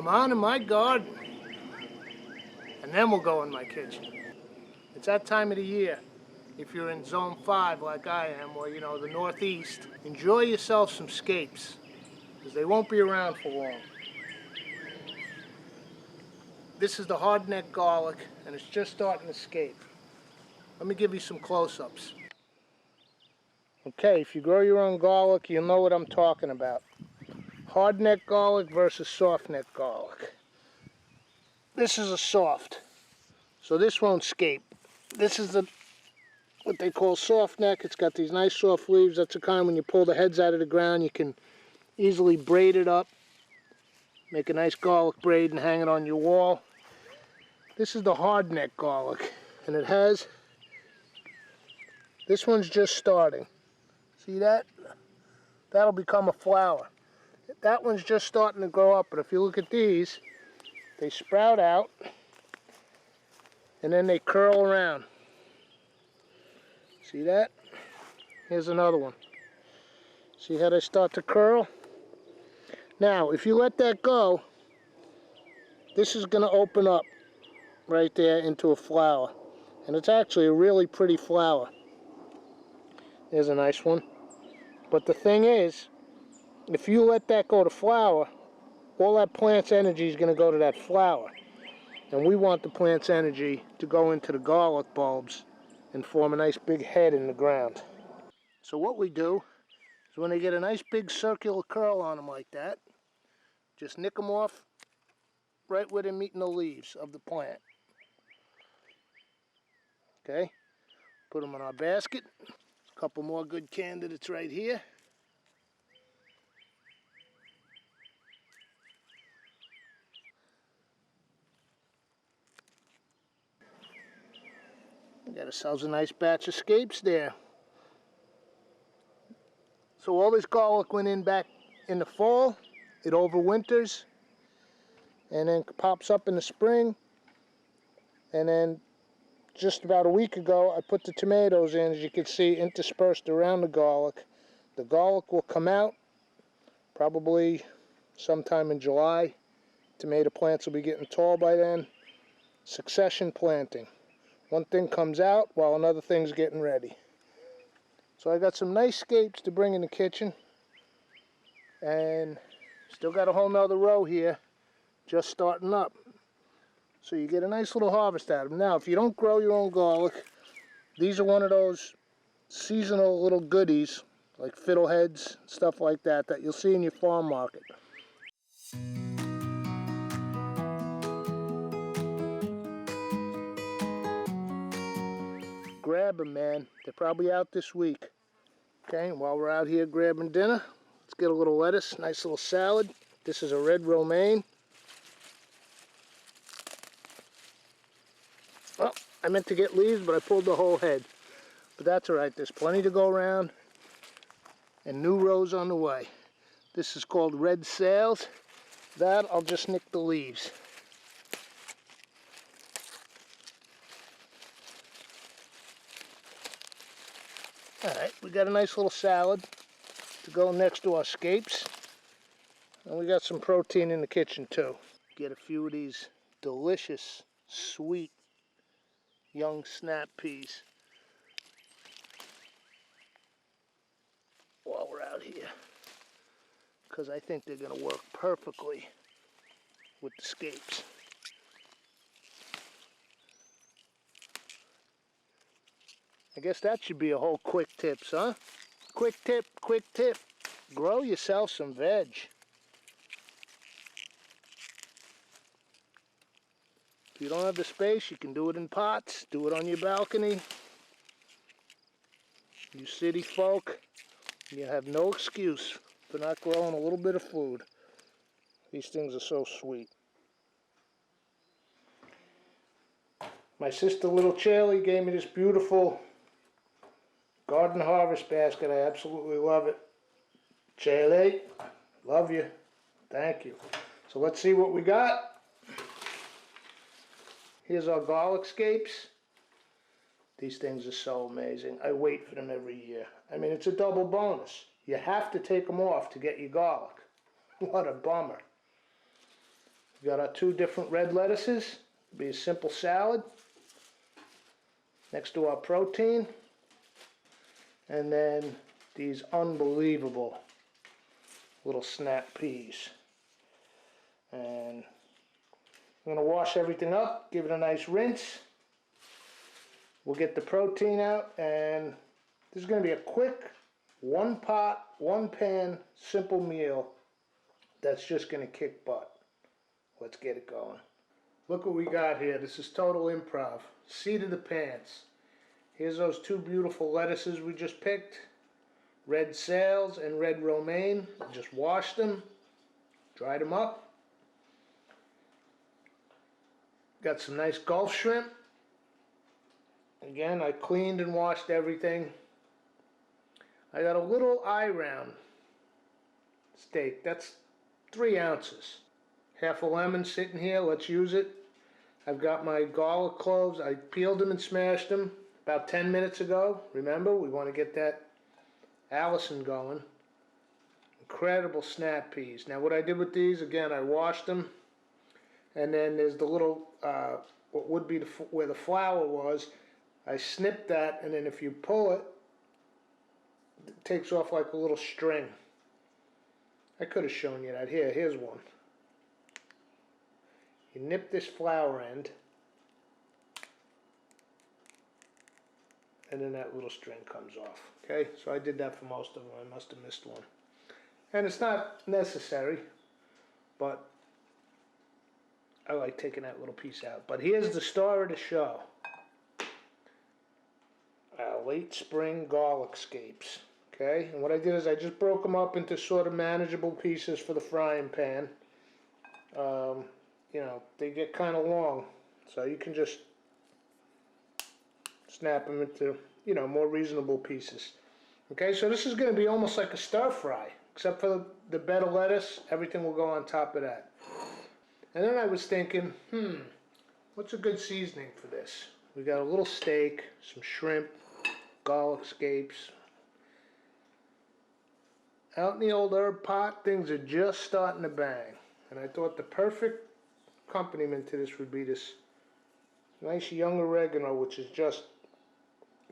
Come on in my garden. And then we'll go in my kitchen. It's that time of the year. If you're in zone 5 like I am, or the Northeast, enjoy yourself some scapes, because they won't be around for long. This is the hardneck garlic, and it's just starting to scape. Let me give you some close-ups. Okay, if you grow your own garlic, you'll know what I'm talking about. Hardneck garlic versus softneck garlic. This is a soft, so this won't scape. This is what they call soft neck. It's got these nice soft leaves. That's the kind when you pull the heads out of the ground, you can easily braid it up, make a nice garlic braid and hang it on your wall. This is the hard neck garlic, and it has, this one's just starting. See that? That'll become a flower. That one's just starting to grow up, but if you look at these, they sprout out and then they curl around. See that? Here's another one. See how they start to curl? Now, if you let that go, this is going to open up right there into a flower. And it's actually a really pretty flower. There's a nice one. But the thing is, if you let that go to flower, all that plant's energy is going to go to that flower. And we want the plant's energy to go into the garlic bulbs and form a nice big head in the ground. So what we do is when they get a nice big circular curl on them like that, just nick them off right where they're meeting the leaves of the plant. Okay, put them in our basket. A couple more good candidates right here. We got ourselves a nice batch of scapes there. So all this garlic went in back in the fall. It overwinters and then pops up in the spring. And then just about a week ago, I put the tomatoes in, as you can see, interspersed around the garlic. The garlic will come out probably sometime in July. Tomato plants will be getting tall by then. Succession planting. One thing comes out while another thing's getting ready. So I got some nice scapes to bring in the kitchen. And still got a whole nother row here just starting up. So you get a nice little harvest out of them. Now, if you don't grow your own garlic, these are one of those seasonal little goodies, like fiddleheads, stuff like that, that you'll see in your farm market. Grab them, man. They're probably out this week. Okay, and while we're out here grabbing dinner, let's get a little lettuce, nice little salad. This is a red romaine. Well, I meant to get leaves, but I pulled the whole head. But that's all right. There's plenty to go around and new rows on the way. This is called red sails. That, I'll just nick the leaves. All right, we got a nice little salad to go next to our scapes. And we got some protein in the kitchen too. Get a few of these delicious, sweet, young snap peas while we're out here, because I think they're going to work perfectly with the scapes. I guess that should be a whole quick tips, huh? Quick tip, grow yourself some veg. If you don't have the space, you can do it in pots, do it on your balcony. You city folk, you have no excuse for not growing a little bit of food. These things are so sweet. My sister, little Charlie, gave me this beautiful garden harvest basket. I absolutely love it. Charlie, love you. Thank you. So let's see what we got. Here's our garlic scapes. These things are so amazing. I wait for them every year. I mean, it's a double bonus. You have to take them off to get your garlic. What a bummer. We've got our 2 different red lettuces. It'll be a simple salad next to our protein. And then these unbelievable little snap peas. And I'm going to wash everything up, give it a nice rinse. We'll get the protein out, and this is going to be a quick, 1 pot, 1 pan, simple meal that's just going to kick butt. Let's get it going. Look what we got here. This is total improv. Seat of the pants. Here's those 2 beautiful lettuces we just picked. Red sales and red romaine. Just washed them, dried them up. Got some nice Gulf shrimp. Again, I cleaned and washed everything. I got a little eye round steak. That's 3 ounces. Half a lemon sitting here. Let's use it. I've got my garlic cloves. I peeled them and smashed them about 10 minutes ago. Remember, we want to get that Allison going. Incredible snap peas. Now what I did with these, again, I washed them. And then there's the little, what would be where the flour was. I snipped that, and then if you pull it, it takes off like a little string. I could have shown you that. Here's one. You nip this flour end, and then that little string comes off. Okay, so I did that for most of them. I must have missed one. And it's not necessary, but I like taking that little piece out. But here's the star of the show. Late spring garlic scapes. Okay, and what I did is I just broke them up into sort of manageable pieces for the frying pan. You know, they get kind of long, so you can just snap them into, you know, more reasonable pieces. Okay, so this is going to be almost like a stir fry, except for the bed of lettuce. Everything will go on top of that. And then I was thinking, what's a good seasoning for this? We got a little steak, some shrimp, garlic scapes. Out in the old herb pot, things are just starting to bang. And I thought the perfect accompaniment to this would be this nice young oregano, which is just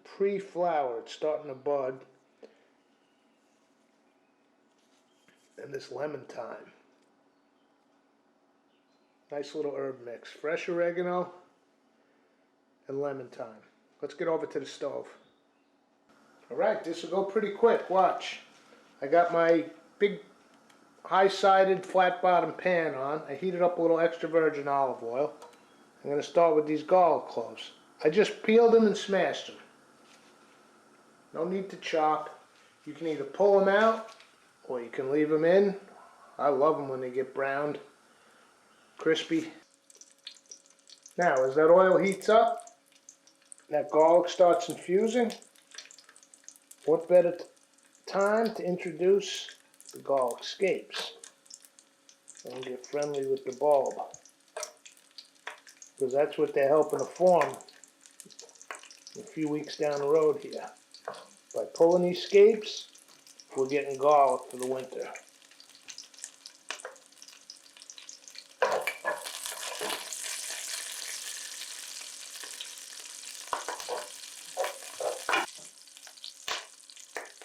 pre-flowered, starting to bud. And this lemon thyme. Nice little herb mix. Fresh oregano and lemon thyme. Let's get over to the stove. Alright, this will go pretty quick. Watch. I got my big high-sided flat-bottom pan on. I heated up a little extra virgin olive oil. I'm going to start with these garlic cloves. I just peeled them and smashed them. No need to chop. You can either pull them out or you can leave them in. I love them when they get browned, crispy. Now, as that oil heats up, that garlic starts infusing, what better time to introduce the garlic scapes and get friendly with the bulb, because that's what they're helping to form a few weeks down the road here. By pulling these scapes, we're getting garlic for the winter.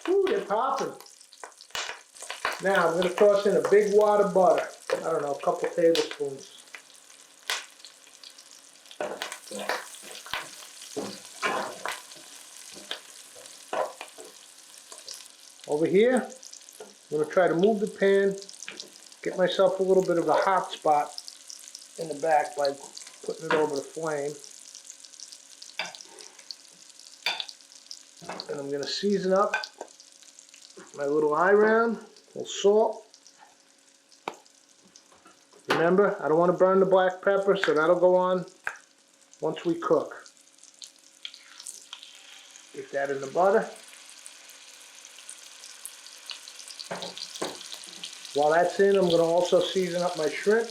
Ooh, they're popping. Now I'm going to toss in a big wad of butter. I don't know, a couple tablespoons. Over here, I'm going to try to move the pan, get myself a little bit of a hot spot in the back by putting it over the flame. And I'm going to season up my little eye round, a little salt. Remember, I don't want to burn the black pepper, so that'll go on once we cook. Get that in the butter. While that's in, I'm going to also season up my shrimp.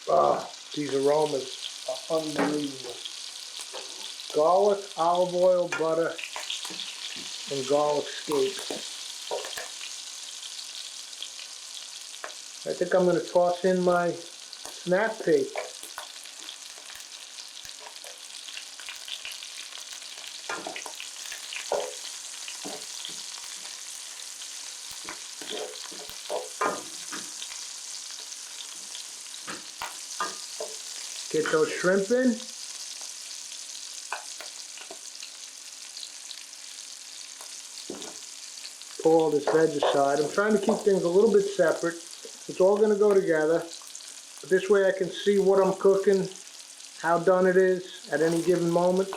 Oh, these aromas are unbelievable. Garlic, olive oil, butter, and garlic scapes. I think I'm going to toss in my snap pea. Get those shrimp in. Pull all this veg aside. I'm trying to keep things a little bit separate. It's all going to go together. But this way I can see what I'm cooking, how done it is at any given moment,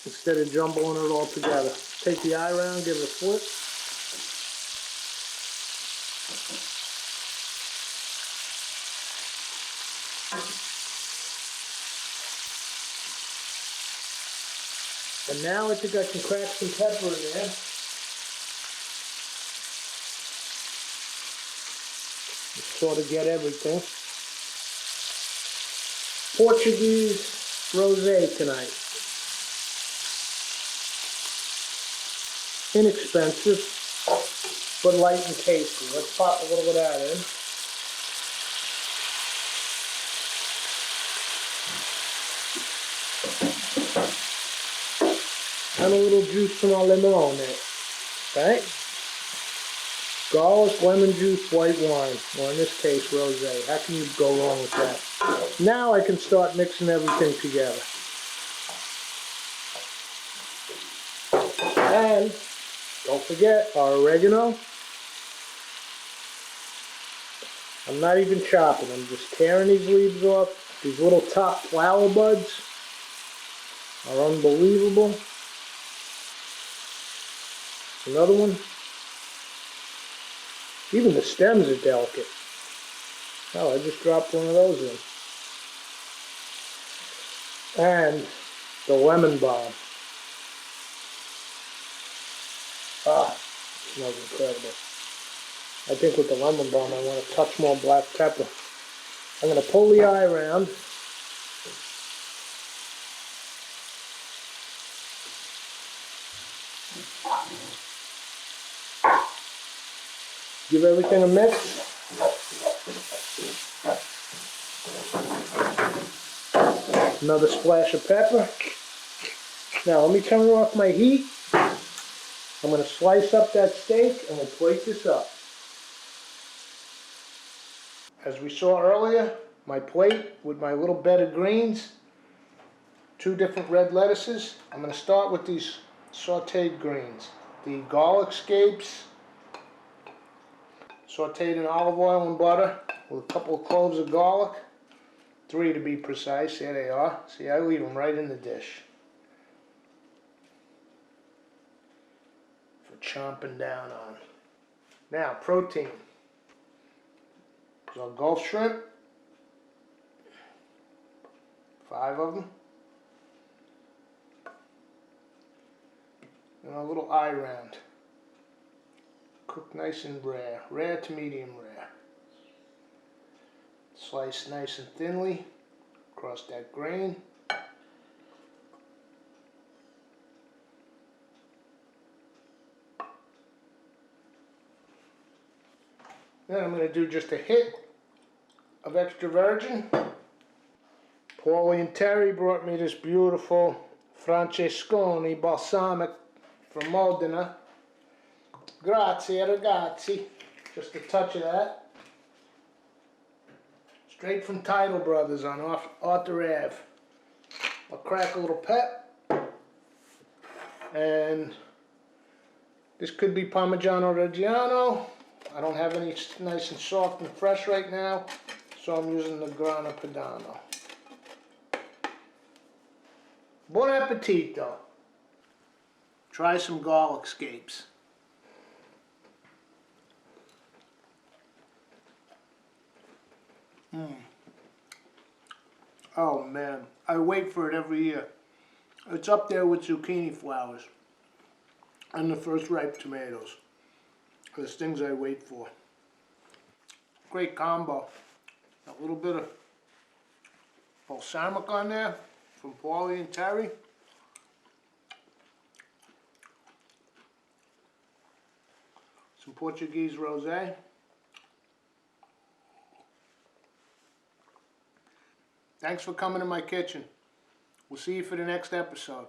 instead of jumbling it all together. Take the eye round, give it a flip. And now I think I can crack some pepper in there. Just sort of get everything. Portuguese rosé tonight. Inexpensive, but light and tasty. Let's pop a little of that in. And a little juice from our lemon there. Right? Garlic, lemon juice, white wine. Or in this case, rosé. How can you go wrong with that? Now I can start mixing everything together. And don't forget our oregano. I'm not even chopping. I'm just tearing these leaves off. These little top flower buds are unbelievable. Another one. Even the stems are delicate. Oh, I just dropped one of those in. And the lemon balm. Ah, smells incredible. I think with the lemon balm I want a touch more black pepper. I'm going to pull the eye around. Give everything a mix. Another splash of pepper. Now let me turn off my heat. I'm going to slice up that steak and we'll plate this up. As we saw earlier, my plate with my little bed of greens. 2 different red lettuces. I'm going to start with these sauteed greens. The garlic scapes, sauteed in olive oil and butter with a couple of cloves of garlic. 3 to be precise. There they are. See, I leave them right in the dish for chomping down on. Now, protein. So Gulf shrimp, 5 of them. And a little eye round. Cooked nice and rare. Rare to medium rare. Slice nice and thinly across that grain. Then I'm going to do just a hit of extra virgin. Paulie and Terry brought me this beautiful Francesconi balsamic from Modena. Grazie ragazzi. Just a touch of that. Straight from Tidal Brothers on Arthur Ave. I'll crack a little pep. And this could be Parmigiano Reggiano. I don't have any nice and soft and fresh right now, so I'm using the Grana Padano. Buon appetito. Try some garlic scapes. Oh man, I wait for it every year. It's up there with zucchini flowers and the first ripe tomatoes. There's things I wait for. Great combo. A little bit of balsamic on there from Paulie and Terry. some Portuguese rosé. Thanks for coming to my kitchen. We'll see you for the next episode.